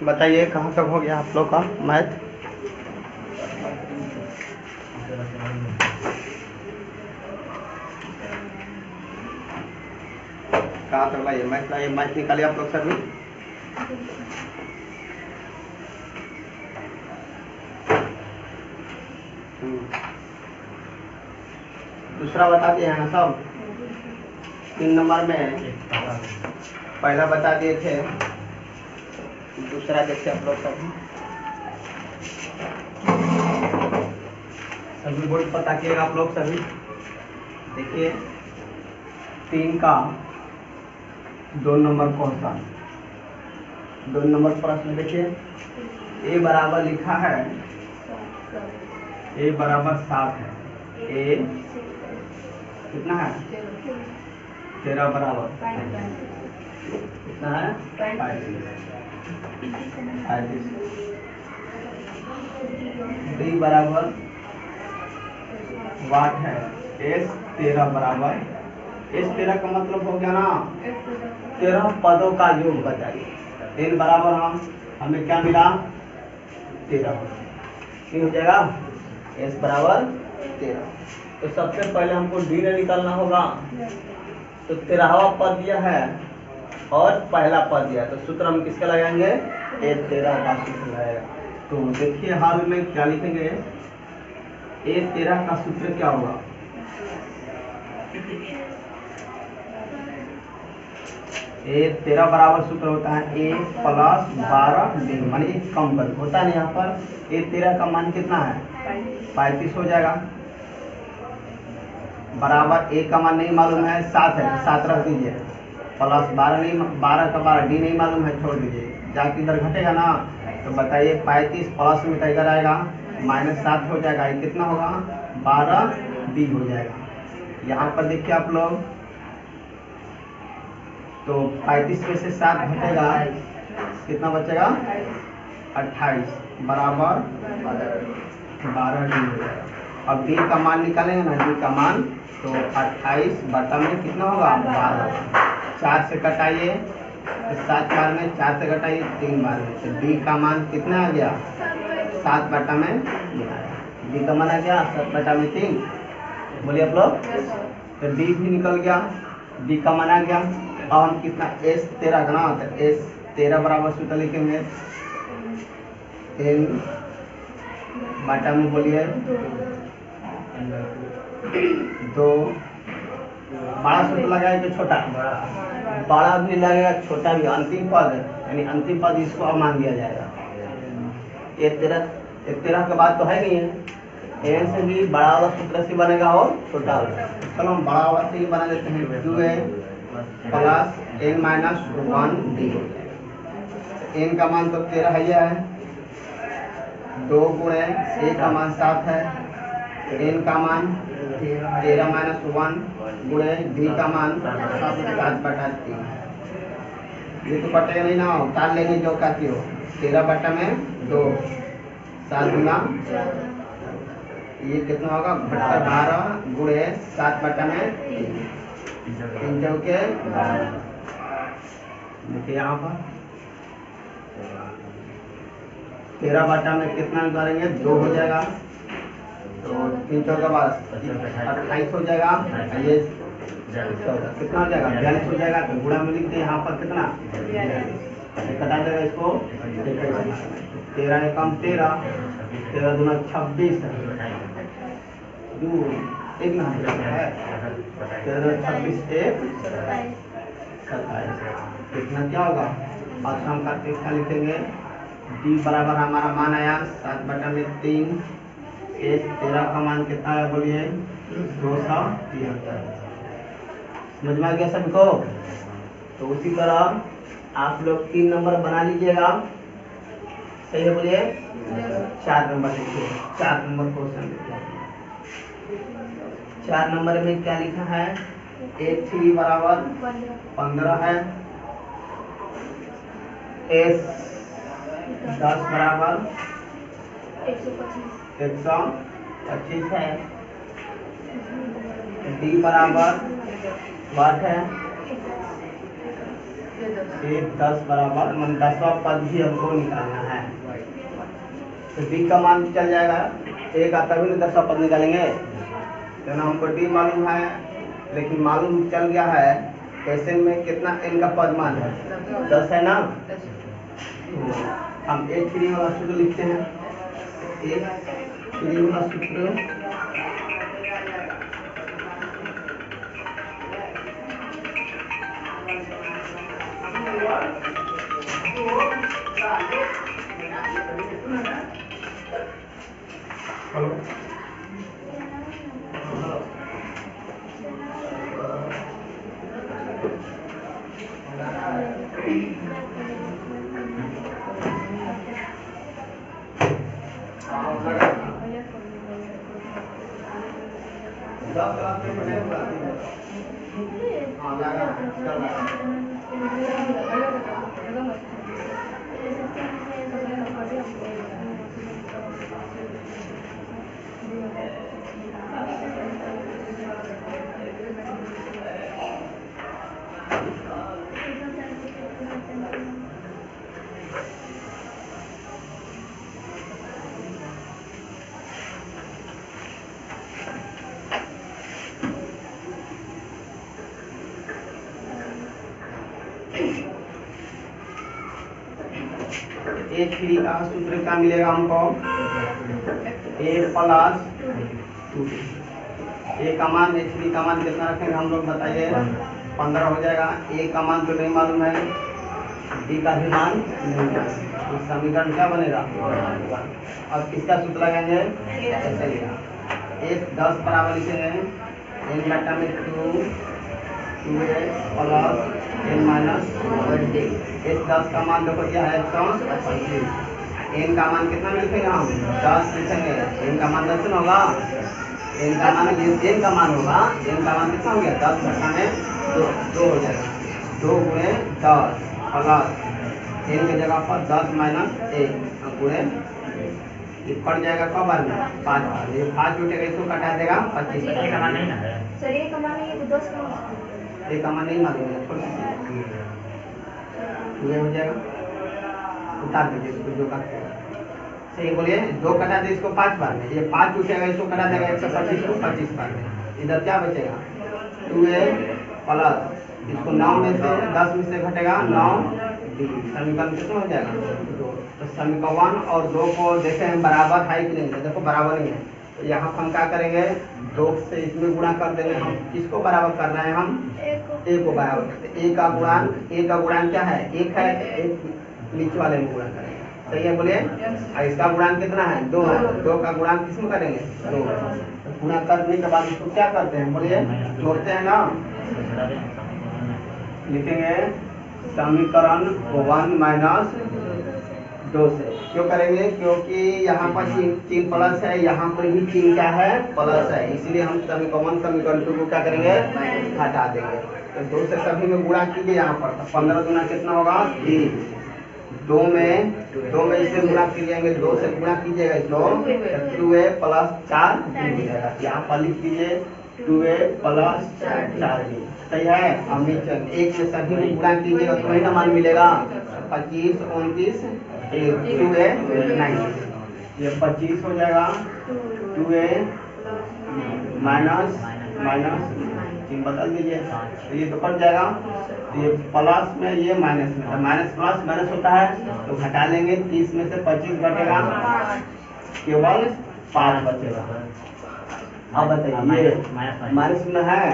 बताइए कहाँ तक हो गया आप लोग का मैथ? कहाँ तक लाइए मैथ? लाइए मैथ निकालिए आप लोग सभी। दूसरा बता दिए हैं सब। 3 नंबर में पहला बता दिए थे, दूसरा देखिए आप लोग सभी बोर्ड पर ताकिएगा आप लोग सभी। देखिए 3 का 2 नंबर क्वेश्चन, 2 नंबर प्रश्न देखिए। ए बराबर लिखा है, ए बराबर 7 है। ए कितना है? 13 बराबर कितना है? 35। डी बराबर वाट है। एस 13 बराबर, एस 13 का मतलब हो गया ना 13 पदों का योग बताइए। एन बराबर हमें क्या मिला? 13। हो जाएगा एस बराबर 13। तो सबसे पहले हमको डी ने निकालना होगा। तो 13वां पद दिया है और पहला पद दिया है, तो सूत्र हम किसका लगाएंगे? ए 13 का सूत्र लगाएगा। तो देखिए हाल में क्या लिखेंगे? ए 13 का सूत्र क्या होगा? ए 13 बराबर सूत्र होता है ए प्लस 12 डी, मानी कम कर होता है यहाँ पर। ए 13 का मान कितना है? 35 हो जाएगा। बराबर ए का मान नहीं मालूम है, 7 है, 7 रख दीजिए। प्लस 12 नहीं, 12 का 12 डी नहीं मालूम है, छोड़ दीजिए। जाके इधर घटेगा ना, तो बताइए 35 प्लस में इधर आएगा -7 हो जाएगा। ये कितना होगा? 12 डी हो जाएगा। यहाँ पर देखिए आप लोग, तो 35 में से 7 घटेगा, कितना बचेगा? 28 बराबर 12 डी हो जाएगा। अब डी का मान निकालेंगे ना, डी का मान, तो 28 बटा में कितना होगा? 12। 4 से कटाइए तो 7 बार में, 4 से घटाइए 3 बार में, तो डी का मान कितना आ गया? 7 बटा में डी का मान आ गया 7 बटा में 3। बोलिए आप लोग। तो डी भी निकल गया, डी का मान आ गया। अब हम कितना? एस 13 का ना, तो एस 13 बराबर सूत्र लिखेंगे एन बटा में, बोलिए 2। बड़ा सूत्र लगाए तो छोटा, बड़ा भी लगेगा छोटा भी, अंतिम पद यानी अंतिम पद इसको अब मान दिया जाएगा। ये 13 के बाद तो है नहीं है, एन से भी बड़ा वाला सूत्र से बनेगा और छोटा वाला। चलो हम बड़ा वाला से ही बना देते हैं। 2a plus n minus 1 D हो जाएगा। n का मान तो 13 है, 2 गुणे a का मान 7 है, n का मान 13 माइनस 1 गुणे डी का मान 7 बटा 3। ये तो कटेगा नहीं ना, उतार लेंगे जो कहती हो। 13 बटा में 2, 7 गुना, ये कितना होगा? 12 गुणे 7 बटा में 3 चौके। देखिए यहाँ पर 13 बटा में कितना निकालेंगे? 2 हो जाएगा, तो 3 चौका 28 हो जाएगा। ये कितना हो जाएगा? 42 हो जाएगा। तो गुणा में लिखते हैं यहाँ पर कितना? कटा देगा इसको। 13 एकम 13, 13 दूना 26 है, 26 1 27। कितना क्या होगा? अब हम करके क्या लिखेंगे? डी बराबर हमारा मान आया 7 बटा में 3। एस 13 का मान कितना है? बोलिए 273। समझ में आ गया सबको? तो उसी तरह आप लोग 3 नंबर बना लीजिएगा। सही है? बोलिए 4 नंबर लिखिए। 4 नंबर क्वेश्चन लिखिए। 4 नंबर में क्या लिखा है? A3 बराबर 15 है, एस 10 बराबर 125 है, डी बराबर वाट है ए 10 बराबर मन 10वां पद भी हमको निकालना है। तो डी का मान चल जाएगा, ए का तभी ना 10वां पद निकालेंगे। तो ना हमको डी मालूम है, लेकिन मालूम चल गया है कैसे में कितना एन का पद मान है 10 है ना। हम एक फ्री वाला सूत्र लिखते हैं, एक फ्री वाला सूत्र एक फ्री का सूत्र क्या मिलेगा हमको, ए प्लस 2। ए का मान एच फ्री का मान कितना रखेंगे हम लोग बताइए, 15 हो जाएगा। ए का मान तो नहीं मालूम है, डी का भी मान नहीं मालूम, तो समीकरण क्या बनेगा 1। अब किसका सूत्र लगाएंगे, ऐसे एक 10 बराबर लिखेंगे एन बटा में 2a plus n minus 1d। इस 10 का मान देखो क्या है 125। एन का मान कितना लिखेंगे हम 10 लिखेंगे, एन का मान 10 होगा, एन का मान एन का मान होगा, एन का मान कितना हो गया 10 घटा में 2 हो जाएगा, 2 गुणे 10 प्लस एन की जगह पर 10 माइनस 1 गुणे ये पड़ जाएगा कब बार में 5 बार, ये 5 उठेगा इसको कटा देगा 25। एक का मान नहीं ना है सर, एक मान नहीं है तो 10 का एक का मान नहीं मालूम है, थोड़ी सी ये हो जाएगा, उतार दीजिए इसको जो करते हैं सही बोलिए। 2 कटा दे इसको 5 बार में, ये 5 उठेगा इसको कटा देगा 125 को 25 बार में, इधर क्या बचेगा 2a प्लस इसको 9 में से 10 में से घटेगा 9d, समीकरण कितना हो जाएगा 2। तो समीकरण 1 और 2 को देखे हम बराबर है कि नहीं, देखो बराबर नहीं है, तो यहाँ हम क्या करेंगे 2 से इसमें गुणा कर देंगे। हम किसको बराबर कर रहे हैं, हम ए को बराबर करते हैं। ए का गुणांक क्या है 1 है, एक नीचे वाले में गुणा करेंगे, सही है बोलिए। और इसका गुणांक कितना है 2 है, 2 का गुणांक किसमें करेंगे 2। तो गुणा करने के बाद इसको क्या करते हैं बोलिए, जोड़ते हैं ना, लिखेंगे समीकरण 1 माइनस 2 से। क्यों करेंगे, क्योंकि यहाँ पर चिन्ह प्लस है, यहाँ पर भी चिन्ह क्या है प्लस है, इसीलिए हम समीकरण 2 को क्या करेंगे हटा देंगे। तो 2 से सभी में गुणा कीजिए, यहाँ पर 15 गुना कितना होगा 3, 2 में इसे गुणा कीजिएंगे, 2 से गुणा कीजिएगा इसको 2a प्लस 4 हो जाएगा। यहाँ पर लिख दीजिए 2a प्लस 4d, सही है। हम नीचे 1 से सभी में गुणा कीजिएगा तो वही ना मान मिलेगा, 25 29 2a 9, ये 25 हो जाएगा 2a माइनस चिन्ह बदल दीजिए, तो ये तो कट जाएगा, तो ये प्लस में ये माइनस में, तो माइनस प्लस माइनस होता है तो घटा लेंगे, 30 में से 25 घटेगा केवल 5 बचेगा। अब बताइए ये माइनस में है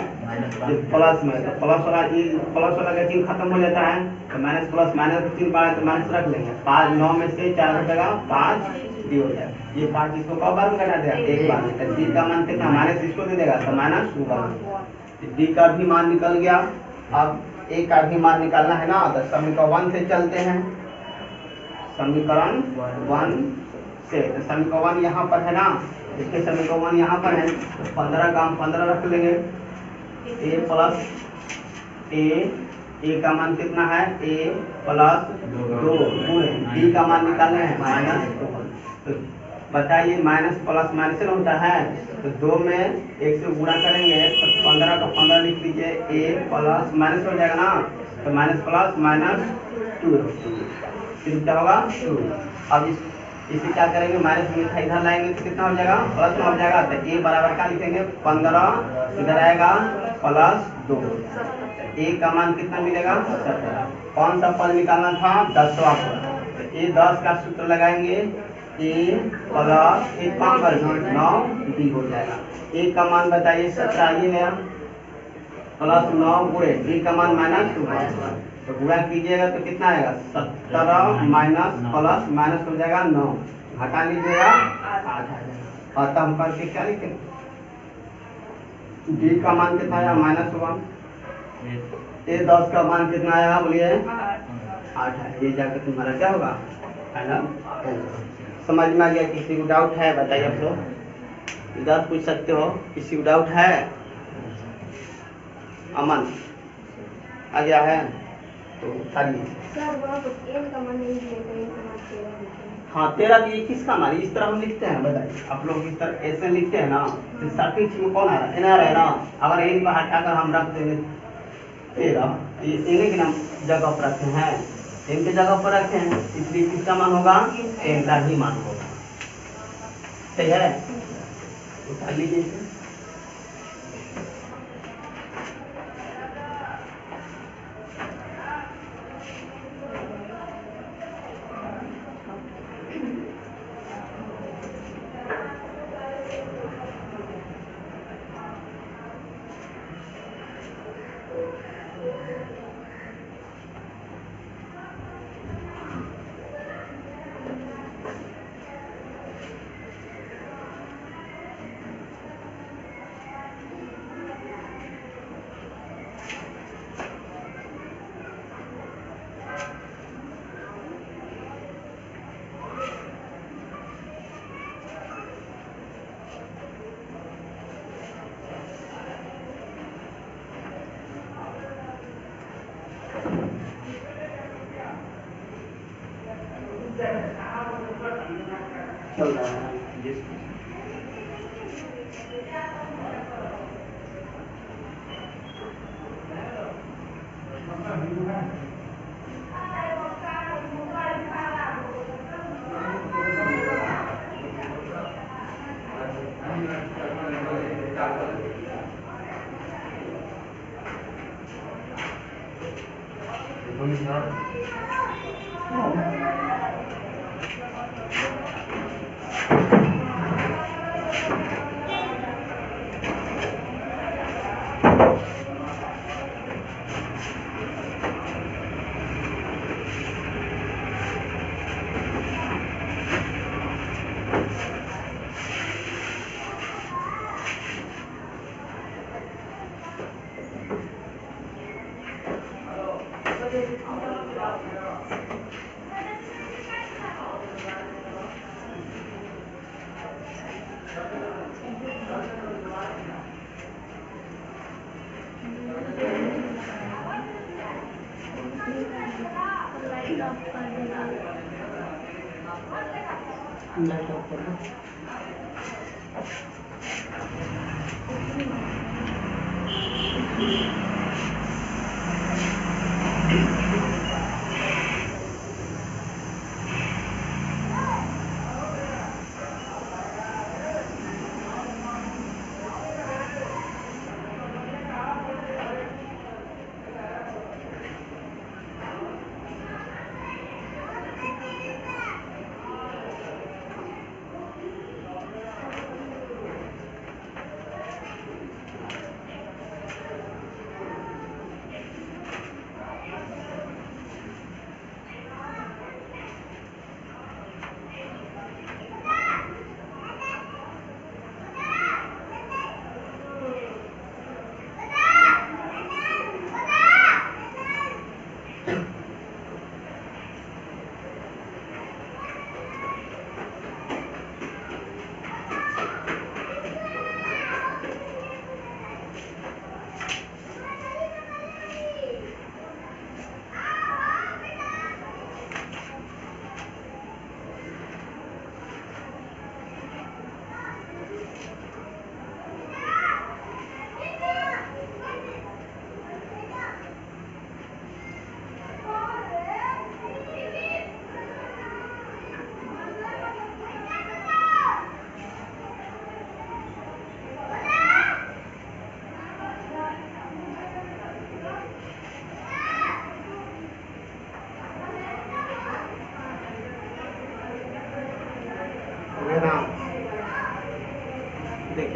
प्लस में, तो प्लस वाला का चिन्ह खत्म हो जाता है, तो माइनस प्लस माइनस का चिन्ह पड़ा है तो माइनस रख लेंगे। 5 9 में से 4 घटेगा 5 डी हो जाएगा। ये 5 इसको कब बार में घटा देगा एक बार में, तो डी का मान कितना माइनस इसको दे देगा तो माइनस 2। डी का भी मान निकल गया। अब ए का भी मान निकालना है ना, तो समीकरण 1 से चलते हैं, समीकरण 1 से। तो समीकरण 1 यहाँ पर है ना, इसके समीकरण 1 यहाँ पर है, तो 15 का हम 15 रख लेंगे, ए प्लस ए का मान कितना है ए प्लस 2 गुणे डी का मान निकालना है -2। तो बताइए माइनस प्लस माइनस होता है, तो 2 में 1 से गुणा करेंगे तो 15 का 15 लिख लीजिए, ए प्लस माइनस हो जाएगा ना, तो माइनस प्लस माइनस 2, फिर क्या होगा 2। अब इसे क्या करेंगे, माइनस में था इधर लाएंगे तो कितना हो जाएगा, प्लस में हो जाएगा। तो ए बराबर क्या लिखेंगे, 15 इधर आएगा प्लस 2, ए का मान कितना मिलेगा 17। कौन सा पद निकालना था, 10वां पद। तो ए 10 का सूत्र लगाएंगे, ए प्लस एक कम कर 9 डी हो जाएगा। ए का मान बताइए 17, ये गया प्लस 9 गुणे डी का मान माइनस 2, तो गुणा कीजिएगा तो कितना आएगा 17 माइनस प्लस माइनस हो जाएगा 9, घटा लीजिएगा 8 आ जाएगा। और तब करके क्या लिखेंगे, डी का मान कितना आया -1, ए 10 का मान कितना आया बोलिए 8 है। ये जाकर तुम्हारा क्या होगा फाइनल। समझ में आ गया? किसी को डाउट है बताइए आप लोग, इधर पूछ सकते हो, किसी को डाउट है? अमन आ गया है तो उठाइए। सर वहाँ पर एन का मान नहीं लेते हैं, का मान 13 लिखते हैं। हाँ 13 की किसका मान, इस तरह हम लिखते हैं, बताइए आप लोग इस तरह ऐसे लिखते हैं ना, तो सटीक में कौन आ रहा है, एन आ रहा है ना। अगर एन को हटाकर हम रख देंगे 13, इन्हीं के नाम जगह पर रखे हैं, एन के जगह पर रखे हैं, इसलिए किसका मान होगा, एन का ही मान होगा। सही है, उठा लीजिए इसे। चल रहा है लाइट ऑफ कर दो।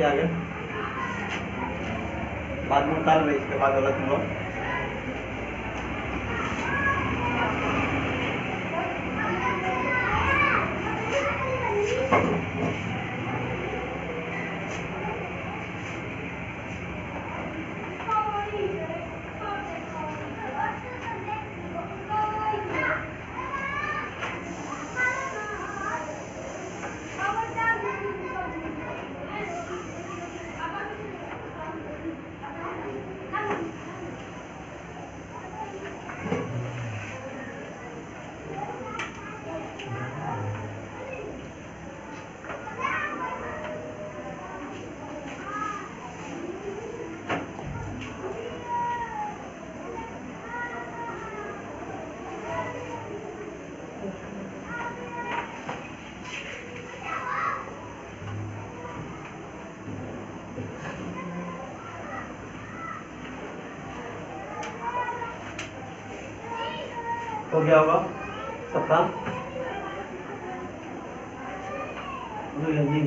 देखिए आगे बाद में उतार रहे, इसके बाद गलत हुआ। तो क्या होगा सबका जी।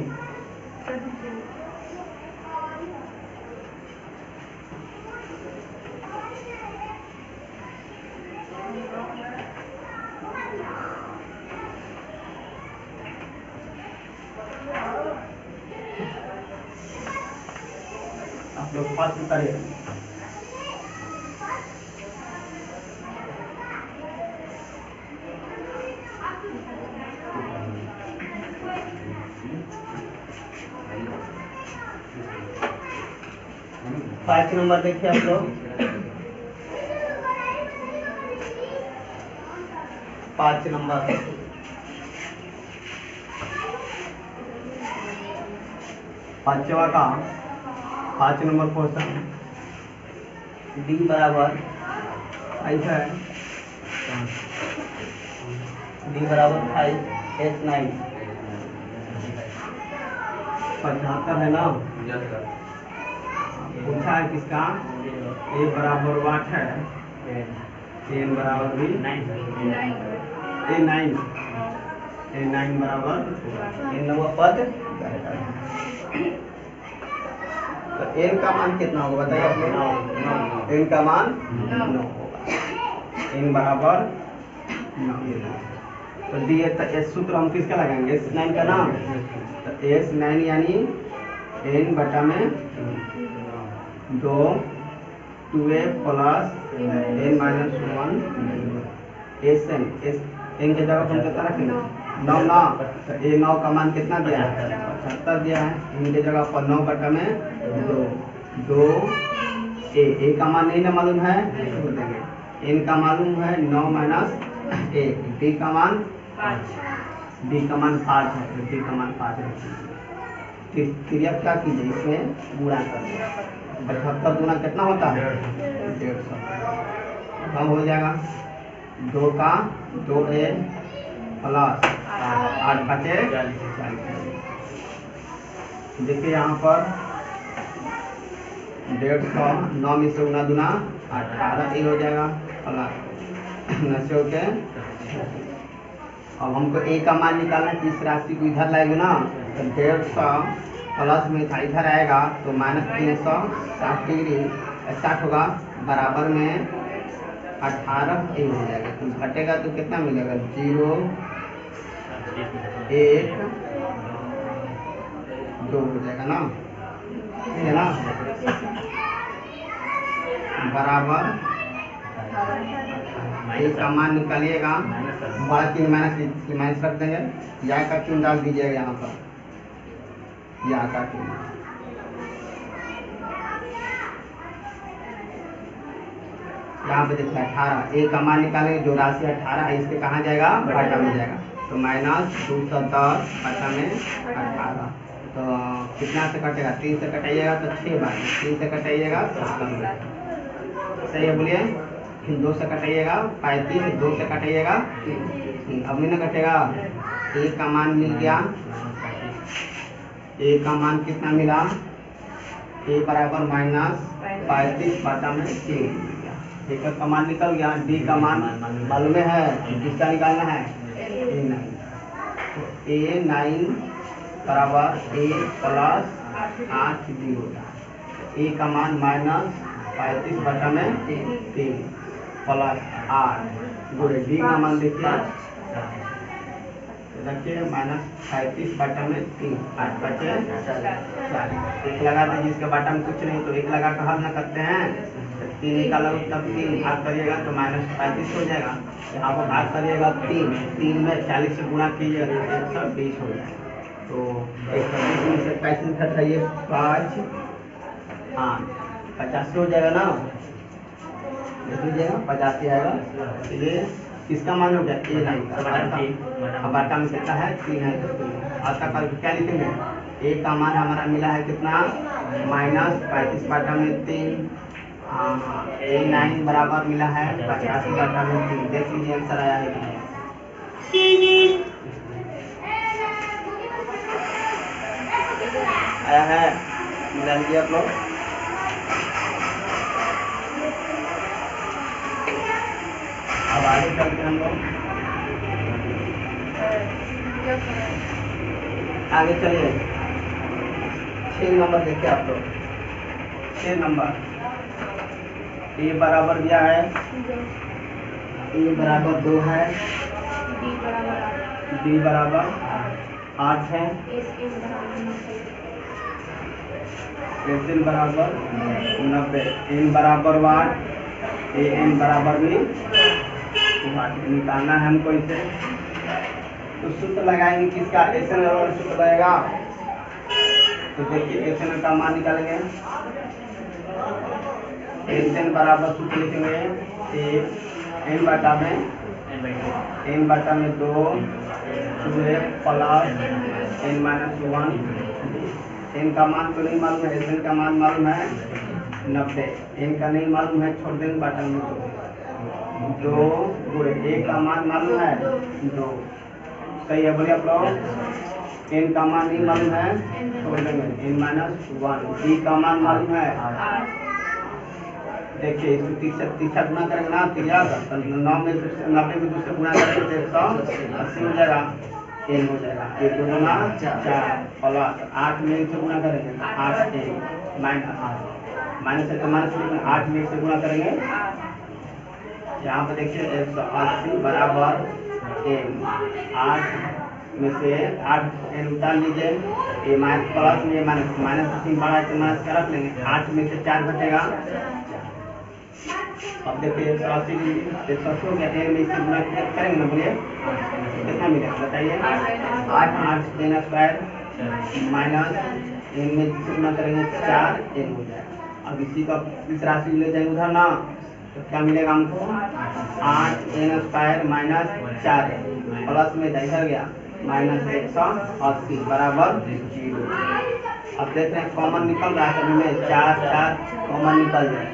आप लोग पास करिए। पाँच नंबर देखिए आप लोग, 5 नंबर, पांचवा का 5 नंबर क्वेश्चन, डी बराबर ऐसा है, डी बराबर 5 S9 75 है ना। पूछा है किसका, ए बराबर वाट है, एन बराबर भी A9 बराबर एन नंबर पद। तो एन का मान कितना होगा बताइए आप लोग। एन का मान 9 होगा, एन बराबर 9। तो डी एस सूत्र हम किसका लगाएंगे, S9 का नाम। तो S9 यानी एन बटा में 2 2a plus n minus 1 SN n के जगह हम कितना रखेंगे 9 ना। तो ए 9 का मान कितना दिया है 75 दिया है, इनके जगह पर 9 बटा में 2 ए का मान नहीं ना मालूम है, छोड़ देंगे। एन का मालूम है 9 माइनस 1, डी का मान 5 है, डी का मान 5 है। क्रिया क्या कीजिए, इसमें गुणा कर दिया, 75 गुना कितना होता है 150, कम हो जाएगा 2 का 2a प्लस 8 बचे 40। देखिए यहाँ पर 150, 9 में से गुना दूना 18 ये हो जाएगा प्लस 9 के। अब हमको ए का मान निकालना है, इस राशि को इधर लाएंगे ना, तो 150 प्लस में था इधर आएगा तो माइनस 360 डिग्री 60 होगा, बराबर में 18 ए हो जाएगा। तो घटेगा तो कितना मिलेगा 0 1 2 हो जाएगा ना, ठीक है ना। बराबर ए का मान निकालिएगा, बड़ा चिन्ह माइनस रख देंगे, या का चिन्ह डाल दीजिएगा यहाँ पर, या का चिन्ह। यहाँ पे देखिए 18 ए का मान निकालेंगे, जो राशि 18 है इसके कहाँ जाएगा घाटा में जाएगा, तो माइनस 210 घाटा में 18। तो कितना से कटेगा 3 से कटाइएगा तो 6 बार, 3 से कटाइएगा 70, सही है बोलिए। फिर 2 से कटाइएगा 35, 2 से कटाइएगा, अब नहीं ना कटेगा। ए का मान मिल गया, ए का मान कितना मिला, ए बराबर माइनस 35 बटा में 6 मिल गया। ए का मान निकल गया, डी का मान मालूम है, किसका निकालना है A9। तो A9 बराबर A प्लस 8 डी होता है। ए का मान -35/3 प्लस 8 गुणे डी का मान देखिए -35/3 8 बचे 40। एक लगा दीजिए, इसके बाटा में कुछ नहीं तो एक लगा कर हल न करते हैं। 3 निकाला तब 3 भाग करिएगा तो -35 हो जाएगा। यहाँ पर भाग करिएगा 3 में 40 से गुणा कीजिएगा तो 120 हो जाएगा। तो 120 में से 35 घटाइए 5 8 85 हो जाएगा ना, देख लीजिएगा 85 आएगा। इसलिए किसका मान हो गया? ए नहीं का। बाटा में कितना है? 3 है। आता कर क्या लिखेंगे? ए का मान हमारा मिला है कितना? -35/3। A9 बराबर मिला है 85/3। देख लीजिए आंसर आया है। आया है, मिला लीजिए आप लोग। अब आगे चलते हैं हम लोग, आगे चलिए 6 नंबर देखिए आप लोग। 6 नंबर ए बराबर क्या है? ए बराबर 2 है, डी बराबर 8 है, एन बराबर 90, एन बराबर 8, एन बराबर भी निकालना है हमको इसे। तो सूत्र लगाएंगे किसका? एसएन और सूत्र लगेगा। तो देखिए एसएन का मान निकालेंगे। एसएन बराबर सूत्र लिखेंगे एन बटा में 2 प्लस n-1। एन का मान तो नहीं मालूम है, एसएन का मान मालूम है 90, एन का नहीं मालूम है, छोड़ देंगे बटा में 2 गुणे ए का मान मालूम है 2। सही है, बोलिए आप लोग। एन का मान नहीं मालूम है, छोड़ देंगे n-1। डी का मान मालूम है, देखिए इसको 30 गुना करेंगे ना, 9 में 90 में दूसरे गुना करेंगे तो 180 हो जाएगा, एन हो जाएगा। 1 2 गुना 4 प्लस 8 में से गुना करेंगे 8 एन माइनस है तो माइनस लिखेंगे, 8 में से गुना करेंगे। यहाँ पे देखिए 180 बराबर एन। 8 में से 8 एन उतार लीजिए, ये माइनस प्लस में माइनस -3 बड़ा है तो माइनस का रख लेंगे। 8 में से 4 घटेगा। अब देखिए 180 हो गया, एन में इससे गुणा करेंगे ना, बोलिए कितना मिलेगा बताइए? 8 एन स्क्वायर माइनस एन में इससे गुणा करेंगे 4 एन हो जाएगा। अब इसी का इस राशि ले जाएंगे उधर ना, तो क्या मिलेगा हमको? 8 एन स्क्वायर माइनस 4 प्लस में इधर गया -180 बराबर 0। अब देख रहे हैं कॉमन निकल रहा है, सभी में 4 कॉमन निकल जाए,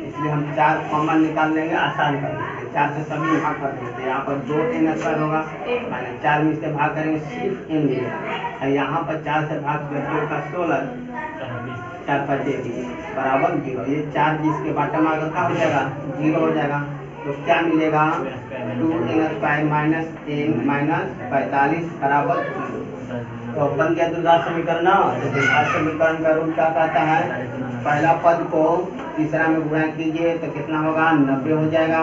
इसलिए हम 4 कॉमन निकाल लेंगे, आसान कर लेंगे। 4 से सभी भाग कर देंगे, यहाँ पर 2 एन स्क्वायर होगा, -4 में से भाग करेंगे सिर्फ एन मिलेगा। और यहाँ पर 4 से भाग करके का 16 4 5 बराबर 0। ये 4 जिसके बाटा में अगर क्या हो जाएगा? 0 हो जाएगा। तो क्या मिलेगा? 2n square minus n minus 45 बराबर 0। तो बन गया द्विघात समीकरण। द्विघात समीकरण का रूल क्या कहता है? पहला पद को तीसरा में गुणा कीजिए तो कितना होगा? 90 हो जाएगा।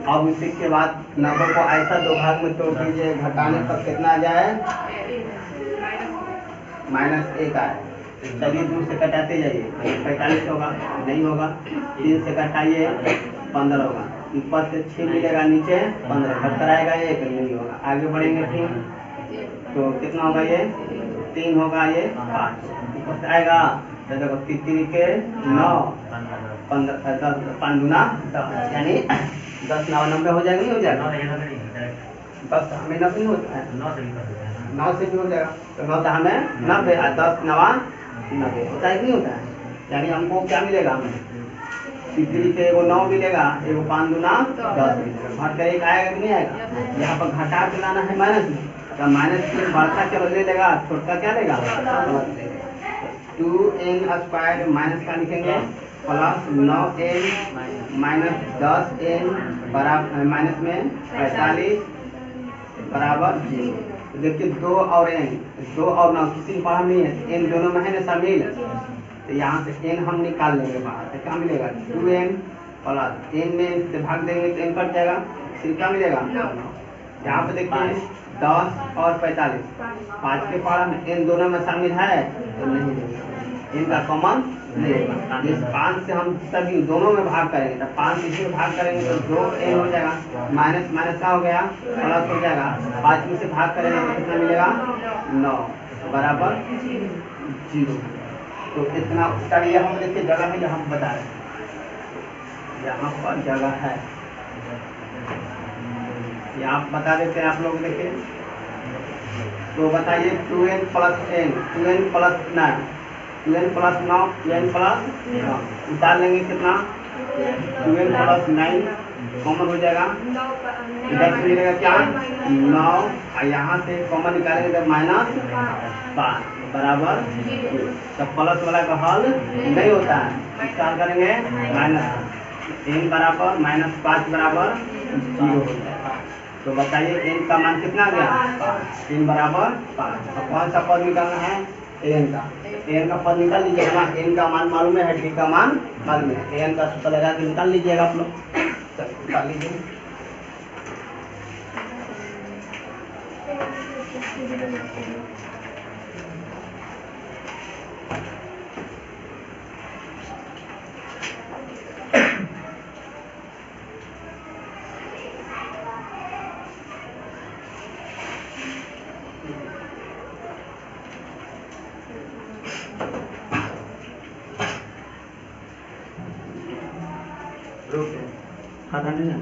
अब इसी के बाद 90 को ऐसा 2 भाग में तोड़ दीजिए, घटाने पर कितना आ जाए? -1 आए। चलिए 2 से कटाते जाइए, 45 होगा, नहीं होगा। 3 से कटाइए 15 होगा, ऊपर से 6 मिलेगा, नीचे 15 घटकर आएगा, 1 नहीं होगा। आगे बढ़ेंगे फिर तो कितना होगा? ये 3 होगा, ये 5 ऊपर से आएगा तो देखो 3 के 9 15 10 5 गुना 10 यानी 10 9 90 हो जाएगा, नहीं हो जाएगा? बस हमें 90 होता है, 9 से भी हो जाएगा। तो 9 तो हमें 90 10 9 90 होता है, नहीं होता है? यानी हमको क्या मिलेगा? हमें 3 के 9 मिलेगा, 5 गुना 10 मिलेगा। घट कर 1 आएगा कि नहीं आएगा? यहाँ पर घटा के लाना है माइनस में, तो माइनस में बढ़ता चलो ले लेगा, छोटा क्या लेगा? 2n स्क्वायर माइनस का लिखेंगे प्लस 9n माइनस 10n बराबर माइनस में 45 बराबर 0। तो देखिए 2 और n, 2 और 9 किसी को पढ़ा नहीं है, n दोनों में है ना शामिल, तो यहाँ से n हम निकाल लेंगे बाहर, तो क्या मिलेगा 2n प्लस n में से भाग देंगे तो n कट जाएगा, फिर क्या मिलेगा 9। यहाँ पे देखिए 10 और 45, 5 के पारा में n दोनों में शामिल है तो नहीं देगा, n का कॉमन नहीं होगा। जिस 5 से हम सभी दोनों में भाग करेंगे तो 5 इसी में भाग करेंगे तो 2n हो जाएगा, माइनस माइनस क्या हो गया प्लस हो जाएगा, 5 में से भाग करेंगे तो कितना मिलेगा 9 बराबर 0। तो इतना उसका ये हम देखिए जगह है, यहाँ बता रहे हैं यहाँ पर जगह है, यहाँ बता देते हैं आप लोग देखिए। तो बताइए 2n plus n, 2n plus 9, 2n plus 9, 2n plus 9 उतार लेंगे कितना 2n प्लस 9 कॉमन हो जाएगा, इधर से मिलेगा क्या 9 और यहाँ से कॉमन निकालेंगे तो -5 बराबर 0। तब प्लस वाला का हल नहीं होता है, इसका हल करेंगे n बराबर -5 बराबर 0 हो जाएगा। तो बताइए n का मान कितना आ गया, n बराबर 5। तो कौन सा पद निकालना है n का, n का पद निकाल लीजिएगा, n का मान मालूम है, t का मान मालूम है, n का सूत्र लगा के निकाल लीजिएगा आप लोग, निकाल लीजिए। खाता नहीं है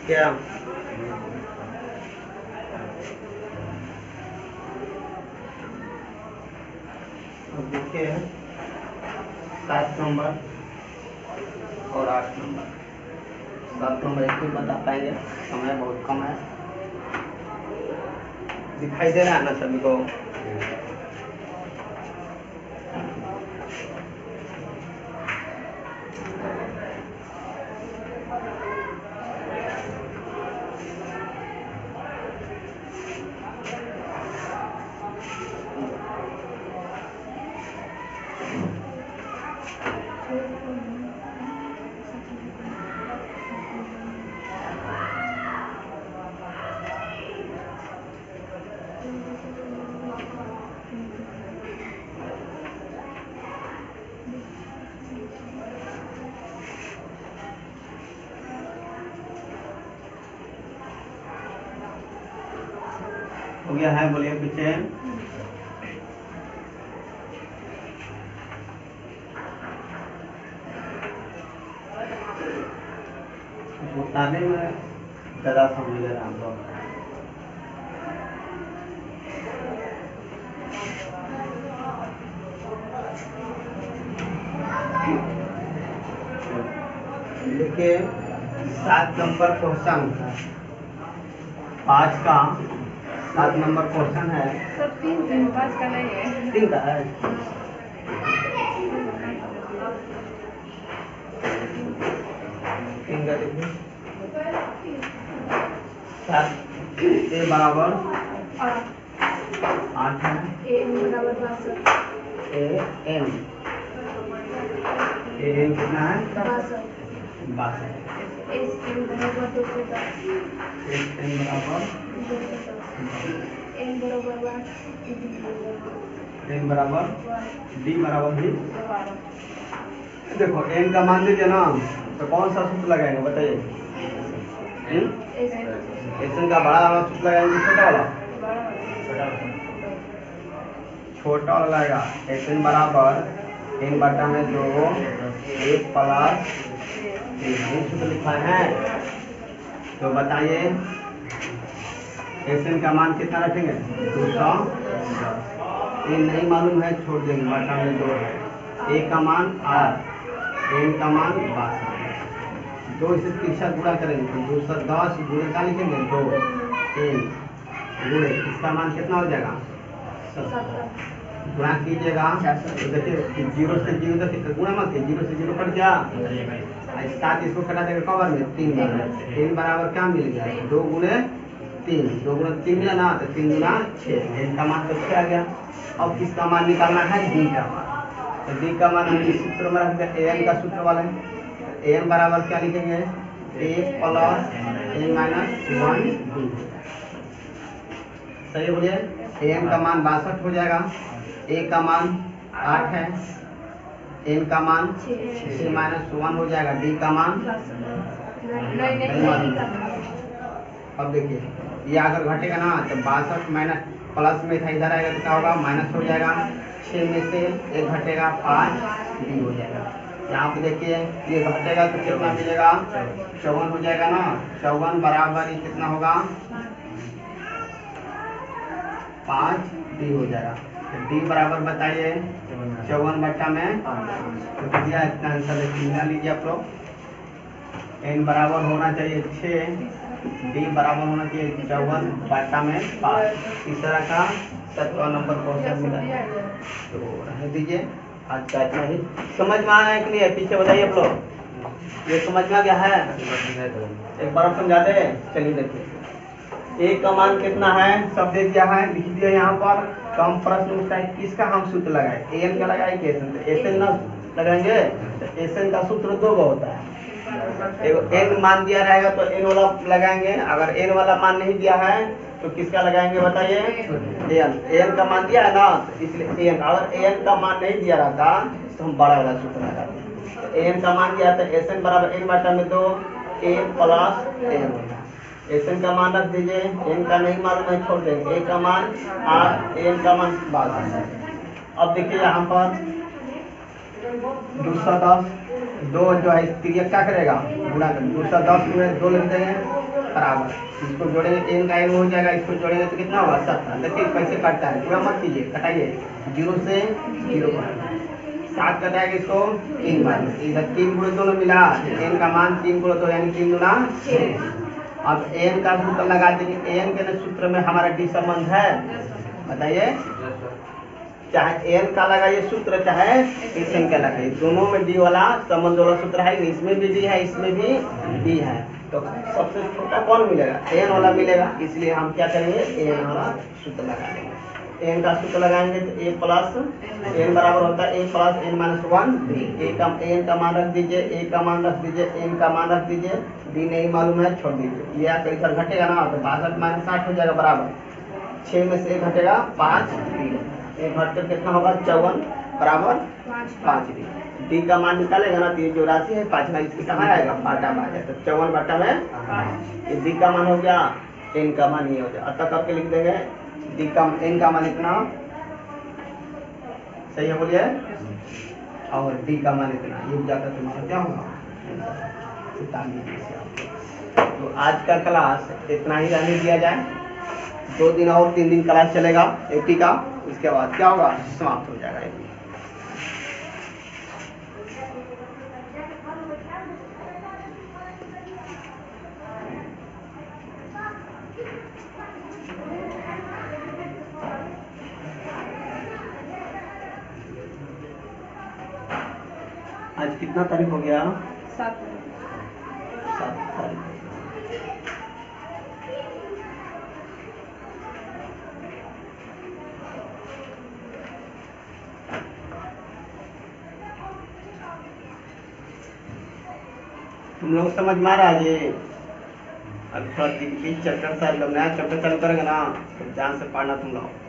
क्या अब देखिए 7 नंबर और 8 नंबर। 7 नंबर एक भी बता पाएंगे, समय बहुत कम है। दिखाई दे रहा है ना सभी को? हो गया है, बोलिए पीछे। बताने में ज़्यादा समझ ले रहा हूँ। देखिए 7 नंबर क्वेश्चन 5 का 7 नंबर क्वेश्चन है। सब 3 5 का नहीं है। 3 का है। तीन का देखिए 7 ए बराबर 8 है। ए बराबर 62। ए एन कितना है? 62। एस एन बराबर 210। एस एन बराबर 210। एन बराबर 1। एन बराबर डी बराबर भी। देखो एन का मान दीजिए ना, तो कौन सा सूत्र लगाएंगे बताइए? एस एन का बड़ा वाला सूत्र लगाएंगे, छोटा वाला? छोटा वाला लगाएगा। एस एन बराबर एन बटा में 2 1 प्लस 3 सूत्र लिखा है। तो बताइए एस एन का मान कितना रखेंगे? 210। ये नहीं मालूम है, छोड़ देंगे, बटा में 2 है। ए का मान 8, एन का मान 62। 2 से 3 से गुणा करेंगे तो 210 गुणे का लिखेंगे 2 3 गुणे इसका मान कितना हो जाएगा? 17। गुणा कीजिएगा तो देखिए 0 से 0 तक गुणा मत कीजिए, 0 से 0 कट गया। 7 इसको कटा देगा कवर में 3 बार। 3 बराबर क्या मिल गया? 2 गुणे 3, 2 गुणे 3 मिला ना, तो 3 गुना 6। एन का मान तो 6 आ गया। अब किसका मान निकालना है? डी का मान। तो डी का मान हम इस सूत्र में रख दें, एन का सूत्र वाला है। एन बराबर क्या लिखेंगे? ए प्लस ए माइनस 1 डी। सही बोलिए। एन का मान 62 हो जाएगा। ए का मान 8 है। एन का मान 6 माइनस 1 हो जाएगा। डी का मान नहीं मालूम। अब देखिए ये अगर घटेगा ना तो 62 माइनस प्लस में था, इधर आएगा तो क्या होगा? माइनस हो जाएगा। 6 में से 1 घटेगा 5 डी हो जाएगा। यहाँ पे देखिए ये घटेगा तो कितना मिलेगा? 54 हो जाएगा ना। 54 बराबर ये कितना होगा? 5 डी हो जाएगा। तो डी बराबर बताइए 54 बट्टा में तो दिया इतना आंसर मिला लीजिए आप लोग। एन बराबर होना चाहिए 6, डी बराबर होना चाहिए 54 बट्टा में 5। तीसरा का 7वां नंबर क्वेश्चन मिला। तो रहने दीजिए, आज का इतना ही। समझ में आया कि नहीं है? पीछे बताइए आप लोग, ये समझ में आ गया है? एक बार समझा दे। चलिए देखिए ए का मान कितना है सब दे दिया है, लिख दिया यहाँ पर। तो हम प्रश्न उठता है किसका हम सूत्र लगाए? एन का लगाए कि एसएन? तो एसएन ना लगाएंगे तो एसएन का सूत्र 2 होता है। एन मान दिया रहेगा तो एन वाला लगाएंगे, अगर एन वाला मान नहीं दिया है तो किसका लगाएंगे बताइए? एन। एन का मान दिया है ना, तो इसलिए एन। अगर एन का मान नहीं दिया रहता तो हम बड़ा वाला सूत्र लगाते हैं। तो एन का मान दिया तो एसएन बराबर एन बटा में 2 एन प्लस एन होगा। एसएन का मान रख दीजिए, एन का नहीं मालूम है छोड़ देंगे। ए का मान 8, एन का मान 12। अब देखिए यहाँ पर 210 2 जो है क्या करेगा? गुणा कर 210 में 2 लिख देंगे बराबर इसको जोड़ेंगे एन का एन हो जाएगा, इसको जोड़ेंगे तो कितना होगा 70। देखिए कैसे काटता है, पूरा मत कीजिए, कटाइए 0 से 0 7 कटाएगा इसको 3 बार, इधर 3 गुणे दोनों मिला, एन का मान 3 गुणे तो यानी 3 गुना 6। अब एन का सूत्र लगा देंगे, एन के सूत्र में हमारा डी संबंध है, बताइए, चाहे एन का लगाइए सूत्र चाहे एन का लगाइए, दोनों में डी वाला संबंध वाला सूत्र है, इसमें भी डी है इसमें भी डी है, तो सबसे छोटा कौन मिलेगा, एन वाला मिलेगा, इसलिए हम क्या करेंगे एन वाला सूत्र लगा देंगे। एन का सूत्र लगाएंगे तो ए प्लस एन बराबर होता है a plus n minus 1 d. N का मान रख दीजिए, ए का मान रख दीजिए, एन का मान रख दीजिए, डी नहीं मालूम है छोड़ दीजिए, ये आकर इधर घटेगा ना तो 62 माइनस 60 हो जाएगा बराबर 6 में से 1 घटेगा 5 डी, एक घटकर कितना होगा 54 बराबर 5 डी का मान निकालेगा ना तो ये जो राशि है 5 ना इसकी कहाँ आएगा बाटा में आ जाए, तो 54 बाटा में 5, डी का मान हो गया, एन का मान ये हो गया, अतः करके लिख देंगे डी का एन का मान इतना सही है बोलिए, और डी का मान इतना, ये जाकर तुम्हारा क्या होगा 47। तो आज का क्लास इतना ही रहने दिया जाए, 2 दिन और 3 दिन क्लास चलेगा एपी का, उसके बाद क्या होगा समाप्त हो जाएगा एपी। आज कितना तारीख हो गया 7 तारीख। तुम लोग समझ में आ रहा है ये, अब थोड़ा चैप्टर सारे लोग नया चैप्टर चालू करेंगे ना तो ध्यान से पढ़ना तुम लोग।